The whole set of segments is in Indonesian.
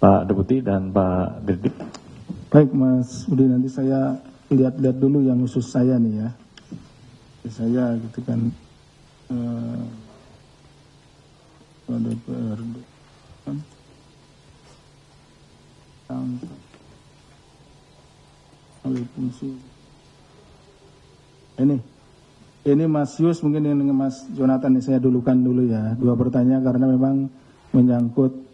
Pak Deputi dan Pak Dirdik. Baik Mas Budi, nanti saya lihat-lihat dulu yang khusus saya nih ya. Saya gitu kan DPR kan alih fungsi. Ini Mas Yus, mungkin dengan Mas Jonathan saya dulukan dulu ya. Dua pertanyaan karena memang menyangkut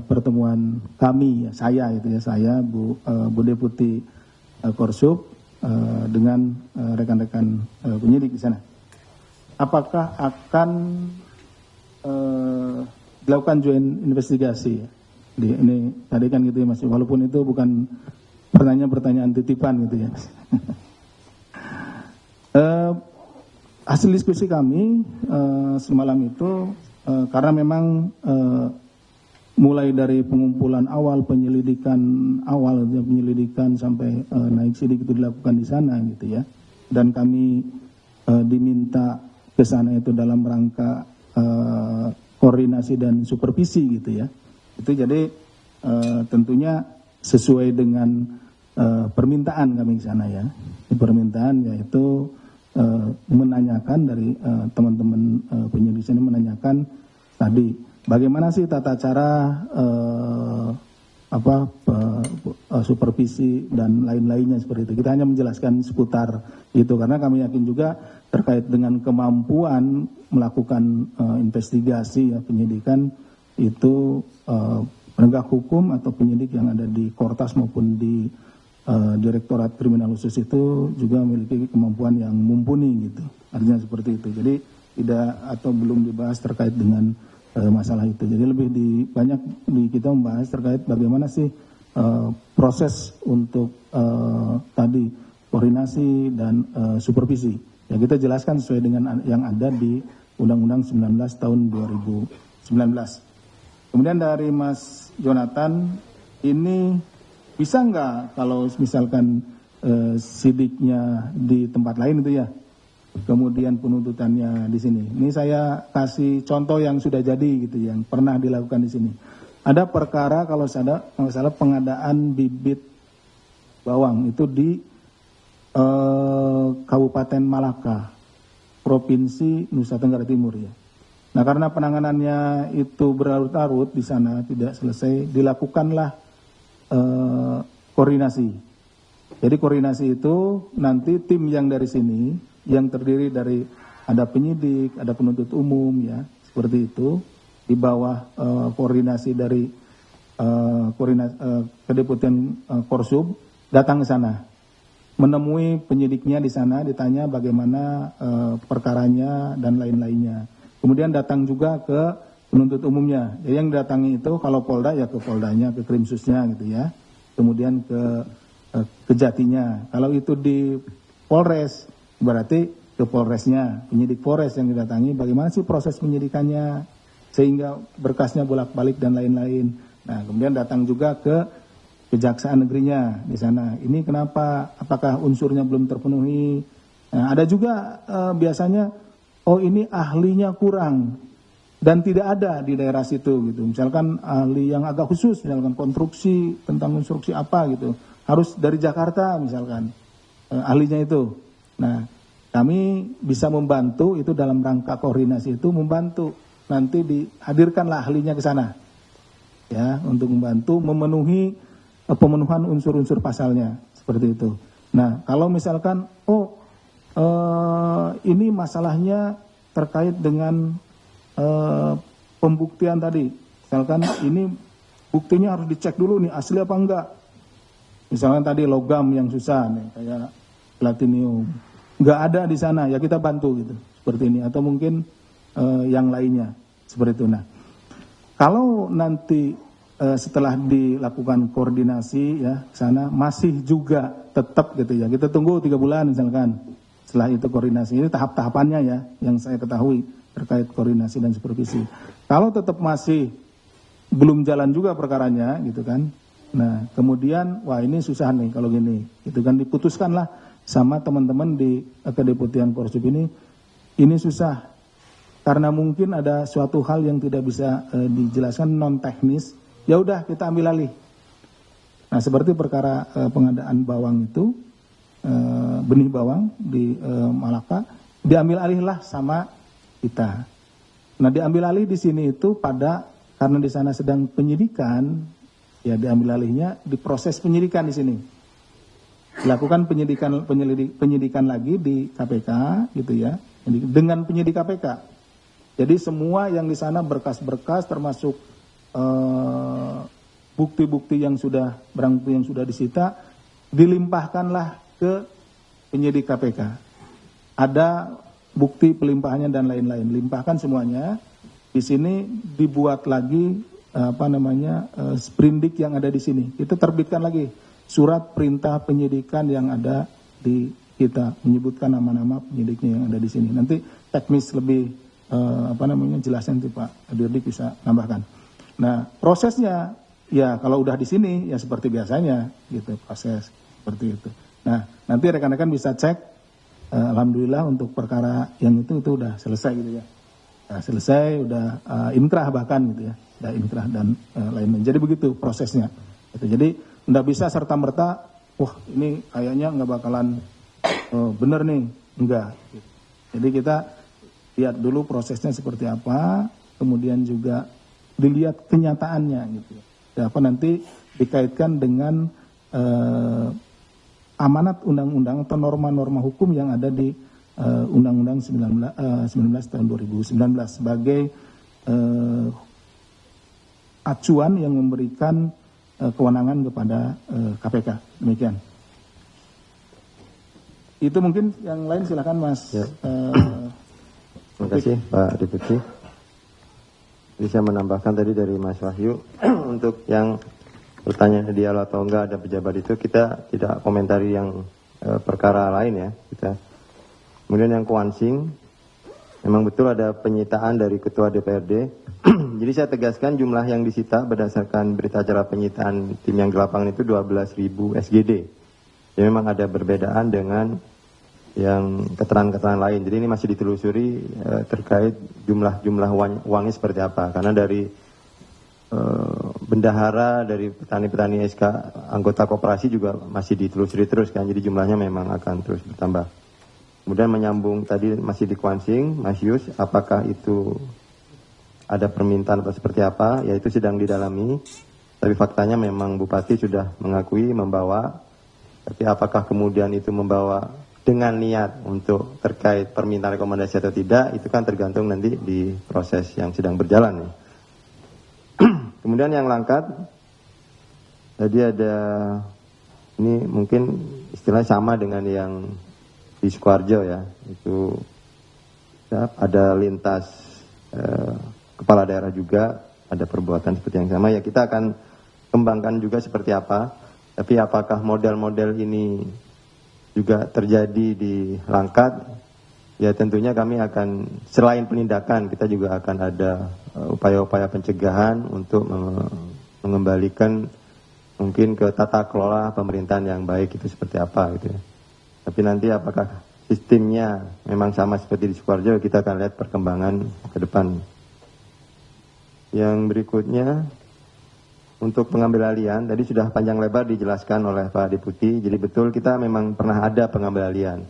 pertemuan kami ya, saya itu ya, saya Bu Deputi Korsub dengan rekan-rekan penyidik di sana. Apakah akan dilakukan joint investigasi? Ini tadi kan gitu ya Mas, walaupun itu bukan pertanyaan titipan gitu ya. Hasil diskusi kami semalam itu karena memang mulai dari pengumpulan awal, penyelidikan sampai naik sidik itu dilakukan di sana gitu ya. Dan kami diminta ke sana itu dalam rangka koordinasi dan supervisi gitu ya. Itu jadi tentunya sesuai dengan permintaan kami ke sana ya. Permintaan yaitu menanyakan dari teman-teman penyidik ini menanyakan tadi bagaimana sih tata cara supervisi dan lain-lainnya seperti itu. Kita hanya menjelaskan seputar itu karena kami yakin juga terkait dengan kemampuan melakukan investigasi ya, penyidikan itu penegak hukum atau penyidik yang ada di Kortas maupun di Direktorat Kriminal Khusus itu juga memiliki kemampuan yang mumpuni gitu. Artinya seperti itu. Jadi tidak atau belum dibahas terkait dengan masalah itu. Jadi lebih banyak kita membahas terkait bagaimana sih proses untuk tadi koordinasi dan supervisi. Ya kita jelaskan sesuai dengan yang ada di Undang-Undang 19 tahun 2019. Kemudian dari Mas Jonathan, ini bisa nggak kalau misalkan sidiknya di tempat lain itu ya, kemudian penuntutannya di sini. Ini saya kasih contoh yang sudah jadi gitu, yang pernah dilakukan di sini. Ada perkara kalau salah pengadaan bibit bawang itu di Kabupaten Malaka, Provinsi Nusa Tenggara Timur ya. Nah karena penanganannya itu berlarut-larut di sana tidak selesai, dilakukanlah koordinasi. Jadi koordinasi itu nanti tim yang dari sini yang terdiri dari ada penyidik, ada penuntut umum ya, seperti itu di bawah koordinasi dari Kedeputian Korsub datang ke sana, menemui penyidiknya di sana, ditanya bagaimana perkaranya dan lain-lainnya. Kemudian datang juga ke penuntut umumnya. Jadi yang datangi itu kalau Polda ya ke Poldanya, ke Krimsusnya gitu ya. Kemudian ke Kejatinya. Kalau itu di Polres berarti ke Polresnya, penyidik Polres yang didatangi bagaimana sih proses penyidikannya sehingga berkasnya bolak-balik dan lain-lain. Nah, kemudian datang juga ke Kejaksaan Negerinya di sana. Ini kenapa? Apakah unsurnya belum terpenuhi? Nah, ada juga biasanya ini ahlinya kurang dan tidak ada di daerah situ gitu. Misalkan ahli yang agak khusus, misalkan konstruksi, tentang konstruksi apa gitu, harus dari Jakarta misalkan ahlinya itu. Nah, kami bisa membantu itu dalam rangka koordinasi itu, membantu nanti dihadirkanlah ahlinya ke sana ya, untuk membantu memenuhi pemenuhan unsur-unsur pasalnya seperti itu. Nah, kalau misalkan ini masalahnya terkait dengan pembuktian tadi, misalkan ini buktinya harus dicek dulu nih asli apa enggak. Misalkan tadi logam yang susah nih kayak platinum, enggak ada di sana ya kita bantu gitu seperti ini, atau mungkin yang lainnya seperti itu. Nah, kalau nanti setelah dilakukan koordinasi ya sana masih juga tetap gitu ya, kita tunggu 3 bulan misalkan. Setelah itu koordinasi, ini tahap-tahapannya ya yang saya ketahui terkait koordinasi dan supervisi. Kalau tetap masih belum jalan juga perkaranya gitu kan. Nah, kemudian wah ini susah nih kalau gini. Gitu kan, diputuskanlah sama teman-teman di Kedeputian Korsub ini susah. Karena mungkin ada suatu hal yang tidak bisa dijelaskan non teknis ya udah kita ambil alih. Nah seperti perkara pengadaan bawang itu, benih bawang di Malaka, diambil alihlah sama kita. Nah diambil alih di sini itu karena di sana sedang penyidikan, ya diambil alihnya di proses penyidikan di sini. Dilakukan penyidikan lagi di KPK gitu ya, dengan penyidik KPK. Jadi semua yang di sana berkas-berkas termasuk bukti-bukti yang sudah barang bukti yang sudah disita dilimpahkanlah ke penyidik KPK. Ada bukti pelimpahannya dan lain-lain, limpahkan semuanya. Di sini dibuat lagi sprindik yang ada di sini. Itu terbitkan lagi surat perintah penyidikan yang ada di kita, menyebutkan nama-nama penyidiknya yang ada di sini. Nanti teknis lebih jelasnya nanti Pak Dirdik bisa tambahkan. Nah, prosesnya ya kalau udah di sini ya seperti biasanya gitu, proses seperti itu. Nah, nanti rekan-rekan bisa cek, alhamdulillah untuk perkara yang itu udah selesai gitu ya. Nah, selesai, udah inkrah bahkan gitu ya, udah inkrah dan lain-lain. Jadi begitu prosesnya. Gitu. Jadi nggak bisa serta-merta, wah ini kayaknya nggak bakalan bener nih, enggak. Gitu. Jadi kita lihat dulu prosesnya seperti apa, kemudian juga dilihat kenyataannya gitu. Ya, apa nanti dikaitkan dengan amanat undang-undang atau norma-norma hukum yang ada di Undang-Undang 19 tahun 2019 sebagai acuan yang memberikan kewenangan kepada KPK. Demikian. Itu mungkin yang lain silakan Mas. Ya. Terima kasih Pak Deputi. Jadi saya menambahkan tadi dari Mas Wahyu untuk yang pertanyaan ideal atau enggak ada pejabat itu kita tidak komentari yang perkara lain ya kita. Kemudian yang Kuansing, memang betul ada penyitaan dari Ketua DPRD. Jadi saya tegaskan jumlah yang disita berdasarkan berita acara penyitaan tim yang di lapangan itu 12.000 SGD. Jadi memang ada perbedaan dengan yang keterangan-keterangan lain. Jadi ini masih ditelusuri terkait jumlah uangnya seperti apa. Karena dari bendahara, dari petani-petani SK, anggota koperasi juga masih ditelusuri terus kan. Jadi jumlahnya memang akan terus bertambah. Kemudian menyambung tadi masih di Kuansing, Mas Yus, apakah itu ada permintaan atau seperti apa? Ya itu sedang didalami. Tapi faktanya memang Bupati sudah mengakui membawa. Tapi apakah kemudian itu membawa dengan niat untuk terkait permintaan rekomendasi atau tidak, itu kan tergantung nanti di proses yang sedang berjalan ya. Kemudian yang langkat, jadi ada, ini mungkin istilahnya sama dengan yang di Sukoharjo ya, itu ya, ada lintas kepala daerah juga, ada perbuatan seperti yang sama ya, kita akan kembangkan juga seperti apa. Tapi apakah model-model ini juga terjadi di Langkat, ya tentunya kami akan selain penindakan, kita juga akan ada upaya-upaya pencegahan untuk mengembalikan mungkin ke tata kelola pemerintahan yang baik itu seperti apa gitu ya. Tapi nanti apakah sistemnya memang sama seperti di Sukoharjo, kita akan lihat perkembangan ke depan. Yang berikutnya, untuk pengambil alihan, tadi sudah panjang lebar dijelaskan oleh Pak Deputi, jadi betul kita memang pernah ada pengambil alihan.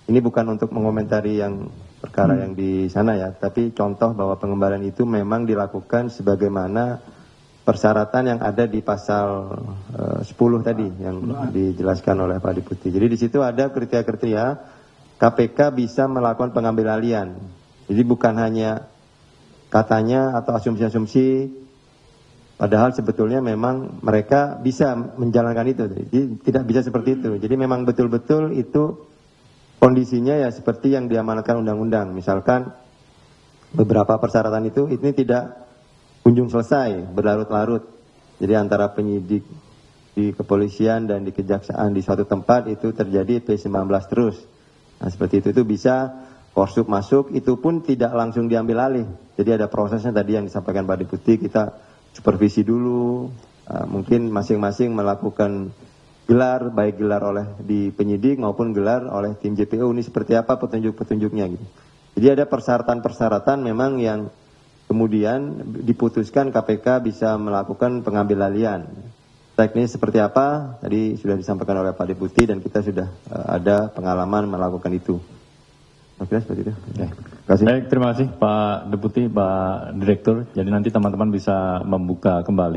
Ini bukan untuk mengomentari yang perkara yang di sana ya, tapi contoh bahwa pengembalian itu memang dilakukan sebagaimana persyaratan yang ada di pasal 10 tadi yang dijelaskan oleh Pak Deputi. Jadi di situ ada kriteria-kriteria KPK bisa melakukan pengambil alihan. Jadi bukan hanya katanya atau asumsi-asumsi, padahal sebetulnya memang mereka bisa menjalankan itu. Jadi tidak bisa seperti itu. Jadi memang betul-betul itu kondisinya ya seperti yang diamanatkan undang-undang. Misalkan beberapa persyaratan itu ini tidak kunjung selesai, berlarut-larut. Jadi antara penyidik di kepolisian dan di kejaksaan di suatu tempat itu terjadi P19 terus. Nah seperti itu bisa Korsub masuk, itu pun tidak langsung diambil alih. Jadi ada prosesnya tadi yang disampaikan Pak Deputi, kita supervisi dulu, mungkin masing-masing melakukan gelar, baik gelar oleh di penyidik maupun gelar oleh tim JPO, ini seperti apa petunjuk-petunjuknya gitu. Jadi ada persyaratan-persyaratan memang yang kemudian diputuskan KPK bisa melakukan pengambilalian. Teknis seperti apa tadi sudah disampaikan oleh Pak Deputi dan kita sudah ada pengalaman melakukan itu. Oke, seperti itu. Terima kasih. Baik, terima kasih Pak Deputi, Pak Direktur. Jadi nanti teman-teman bisa membuka kembali